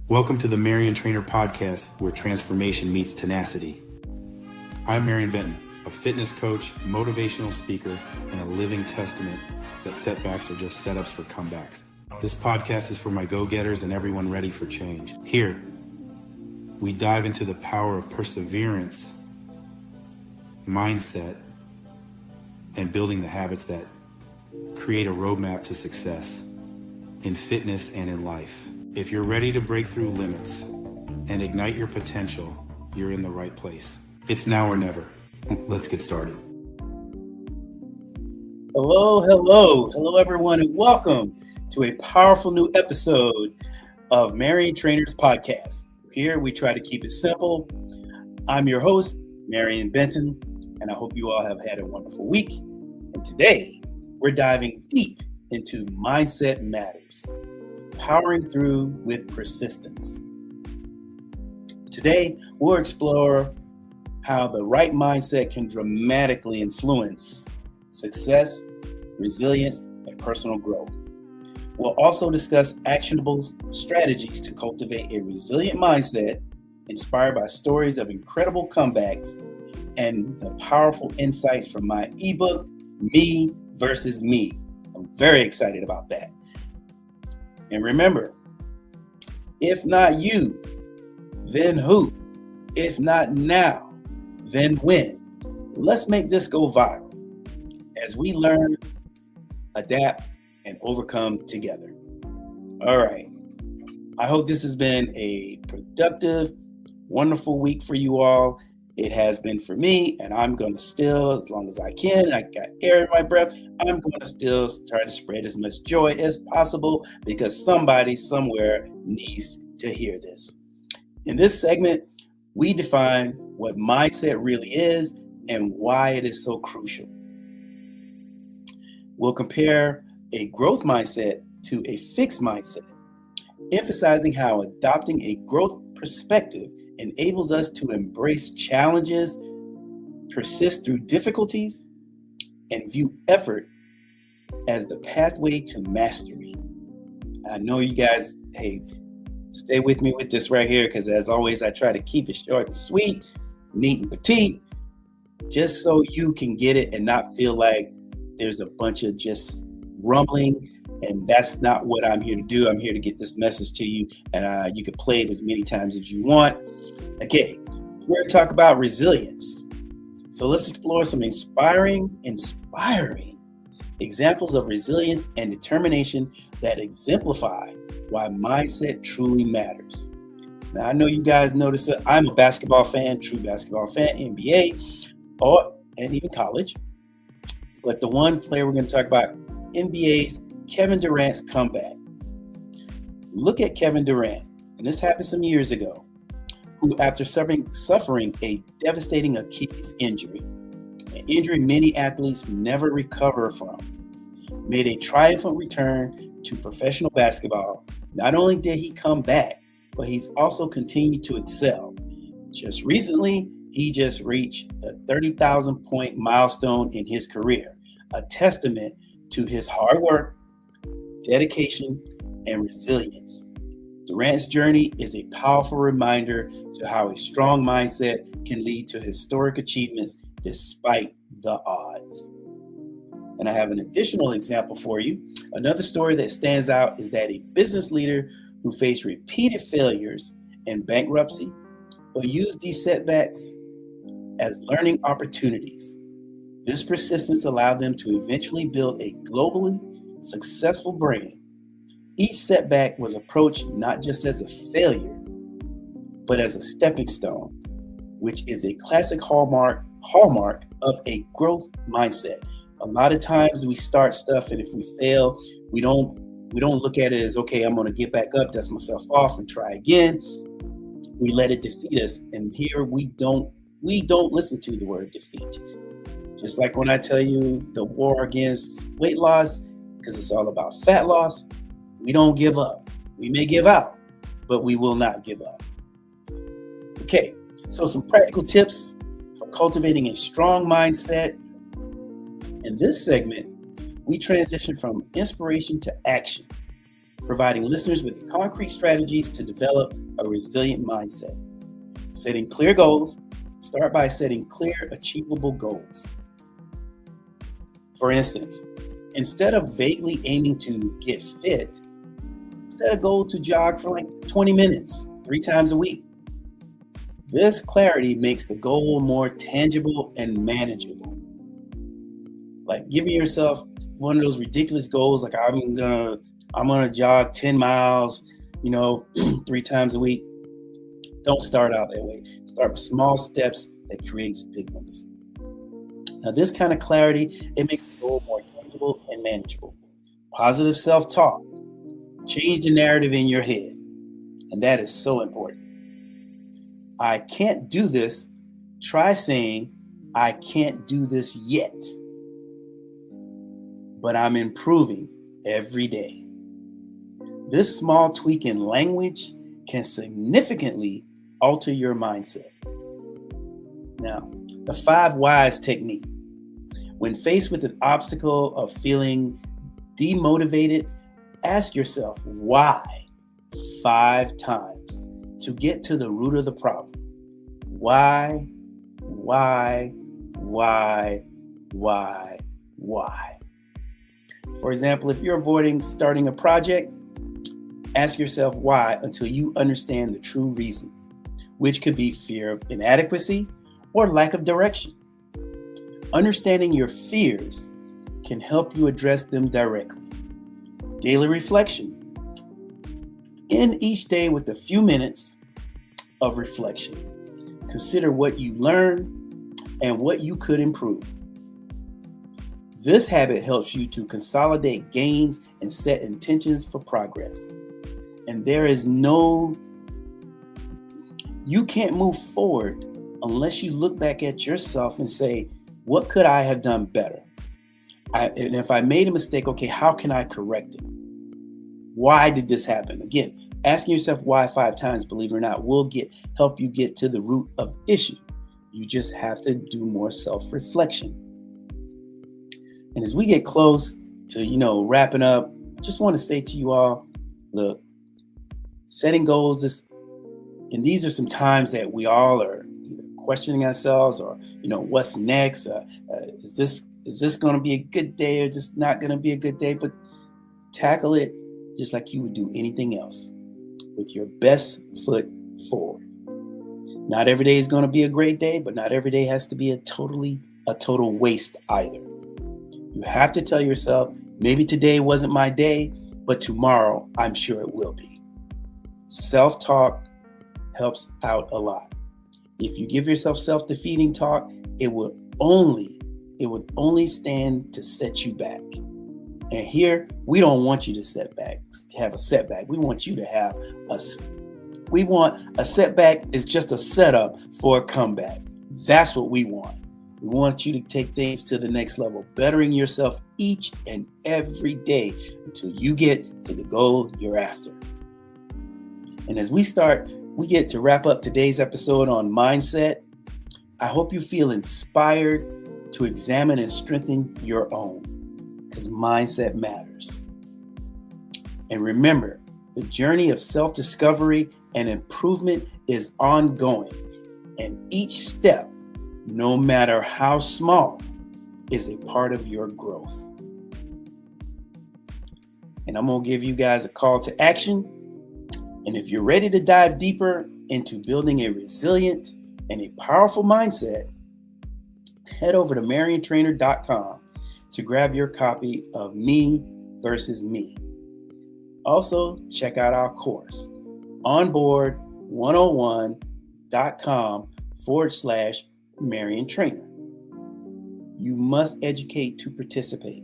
Welcome to the Mariontrainer Podcast, where transformation meets tenacity. I'm Marion Benton, a fitness coach, motivational speaker, and a living testament that setbacks are just setups for comebacks. This podcast is for my go-getters and everyone ready for change. Here, we dive into the power of perseverance, mindset, and building the habits that create a roadmap to success in fitness and in life. If you're ready to break through limits and ignite your potential, you're in the right place. It's now or never. Let's get started. Hello, everyone, and welcome to a powerful new episode of Mariontrainer Podcast. Here, we try to keep it simple. I'm your host, Marion Benton, and I hope you all have had a wonderful week. And today, we're diving deep into Mindset Matters, powering through with persistence. Today, we'll explore how the right mindset can dramatically influence success, resilience, and personal growth. We'll also discuss actionable strategies to cultivate a resilient mindset inspired by stories of incredible comebacks and the powerful insights from my ebook, Me versus Me. I'm very excited about that. And remember, if not you, then who? If not now, then when? Let's make this go viral as we learn, adapt, and overcome together. All right. I hope this has been a productive, wonderful week for you all. It has been for me, and I'm going to still, as long as I can, I got air in my breath, I'm going to still try to spread as much joy as possible because somebody somewhere needs to hear this. In this segment, we define what mindset really is and why it is so crucial. We'll compare a growth mindset to a fixed mindset, emphasizing how adopting a growth perspective enables us to embrace challenges, persist through difficulties, and view effort as the pathway to mastery. I know you guys, stay with me with this right here, because as always, I try to keep it short and sweet, neat and petite, just so you can get it and not feel like there's a bunch of just rumbling. And that's not what I'm here to do. I'm here to get this message to you, and you can play it as many times as you want. Okay, we're going to talk about resilience. So let's explore some inspiring examples of resilience and determination that exemplify why mindset truly matters. Now, I know you guys notice that I'm a basketball fan, true basketball fan, NBA, and even college. But the one player we're going to talk about, NBA's Kevin Durant's comeback. Look at Kevin Durant, and this happened some years ago, who after suffering a devastating Achilles injury, an injury many athletes never recover from, made a triumphant return to professional basketball. Not only did he come back, but he's also continued to excel. Just recently, he just reached the 30,000 point milestone in his career, a testament to his hard work, dedication, and resilience. Durant's journey is a powerful reminder to how a strong mindset can lead to historic achievements despite the odds. And I have an additional example for you. Another story that stands out is that a business leader who faced repeated failures and bankruptcy, but used these setbacks as learning opportunities. This persistence allowed them to eventually build a globally successful brand. Each setback was approached not just as a failure, but as a stepping stone, which is a classic hallmark of a growth mindset. A lot of times we start stuff, and if we fail, we don't look at it as, okay, I'm going to get back up, dust myself off, and try again. We let it defeat us, and here we don't listen to the word defeat. Just like when I tell you the war against weight loss, because it's all about fat loss, we don't give up. We may give out, but we will not give up. Okay, so some practical tips for cultivating a strong mindset. In this segment, we transition from inspiration to action. providing listeners with concrete strategies to develop a resilient mindset. Setting clear goals. Start by setting clear, achievable goals. For instance, instead of vaguely aiming to get fit, set a goal to jog for like 20 minutes, 3 times a week. This clarity makes the goal more tangible and manageable. Like giving yourself one of those ridiculous goals, like I'm gonna jog 10 miles, 3 times a week. Don't start out that way. Start with small steps that creates big ones. Now, this kind of clarity, it makes the goal more tangible and manageable. Positive self-talk. Change the narrative in your head. And that is so important. I can't do this. Try saying, I can't do this yet. But I'm improving every day. This small tweak in language can significantly alter your mindset. Now, the 5 whys technique. When faced with an obstacle of feeling demotivated, ask yourself why 5 times to get to the root of the problem. Why? For example, if you're avoiding starting a project, ask yourself why until you understand the true reasons, which could be fear of inadequacy or lack of direction. Understanding your fears can help you address them directly. Daily reflection. End each day with a few minutes of reflection. Consider what you learned and what you could improve. This habit helps you to consolidate gains and set intentions for progress. And you can't move forward unless you look back at yourself and say, what could I have done better? And if I made a mistake, okay, how can I correct it? Why did this happen? Again, asking yourself why 5 times, believe it or not, will help you get to the root of the issue. You just have to do more self-reflection. And as we get close to, wrapping up, I just want to say to you all, look, setting goals and these are some times that we all are either questioning ourselves or, what's next? Is this going to be a good day or just not going to be a good day? But tackle it just like you would do anything else, with your best foot forward. Not every day is going to be a great day, but not every day has to be a total waste either. You have to tell yourself, maybe today wasn't my day, but tomorrow I'm sure it will be. Self-talk helps out a lot. If you give yourself self-defeating talk, it would only stand to set you back. And here, we don't want you to have a setback. We want you to have a setback is just a setup for a comeback. That's what we want. We want you to take things to the next level, bettering yourself each and every day until you get to the goal you're after. And as we get to wrap up today's episode on mindset, I hope you feel inspired to examine and strengthen your own, because mindset matters. And remember, the journey of self-discovery and improvement is ongoing, and each step, no matter how small, is a part of your growth. And I'm going to give you guys a call to action. And if you're ready to dive deeper into building a resilient and a powerful mindset, head over to Mariontrainer.com to grab your copy of Me versus Me. Also, check out our course, onboard101.com/Mariontrainer. You must educate to participate.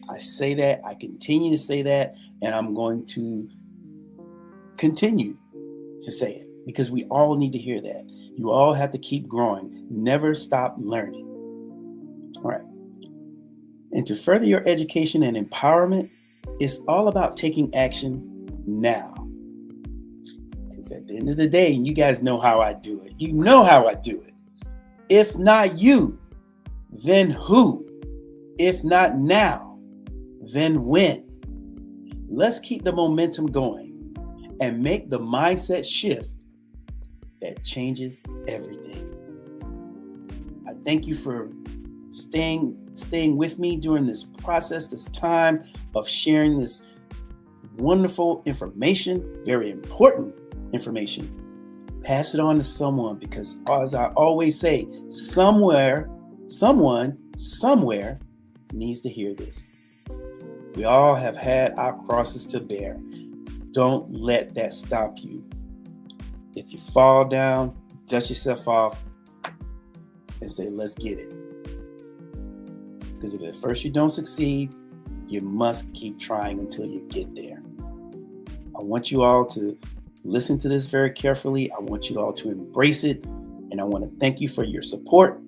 I say that, I continue to say that, and I'm going to continue to say it because we all need to hear that. You all have to keep growing. Never stop learning. All right. And to further your education and empowerment, it's all about taking action now. Because at the end of the day, you guys know how I do it. You know how I do it. If not you, then who? If not now, then when? Let's keep the momentum going and make the mindset shift that changes everything. I thank you for staying with me during this process, this time of sharing this wonderful information, very important information. Pass it on to someone, because as I always say, someone, somewhere needs to hear this. We all have had our crosses to bear. Don't let that stop you. If you fall down, dust yourself off and say, let's get it. Because if at first you don't succeed, you must keep trying until you get there. I want you all to listen to this very carefully. I want you all to embrace it. And I want to thank you for your support.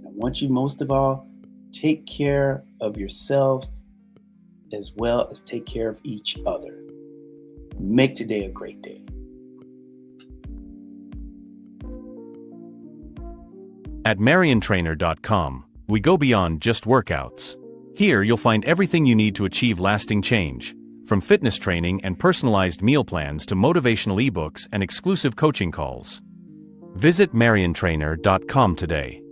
I want you, most of all, take care of yourselves as well as take care of each other. Make today a great day. At Mariontrainer.com, we go beyond just workouts. Here you'll find everything you need to achieve lasting change, from fitness training and personalized meal plans to motivational ebooks and exclusive coaching calls. Visit Mariontrainer.com today.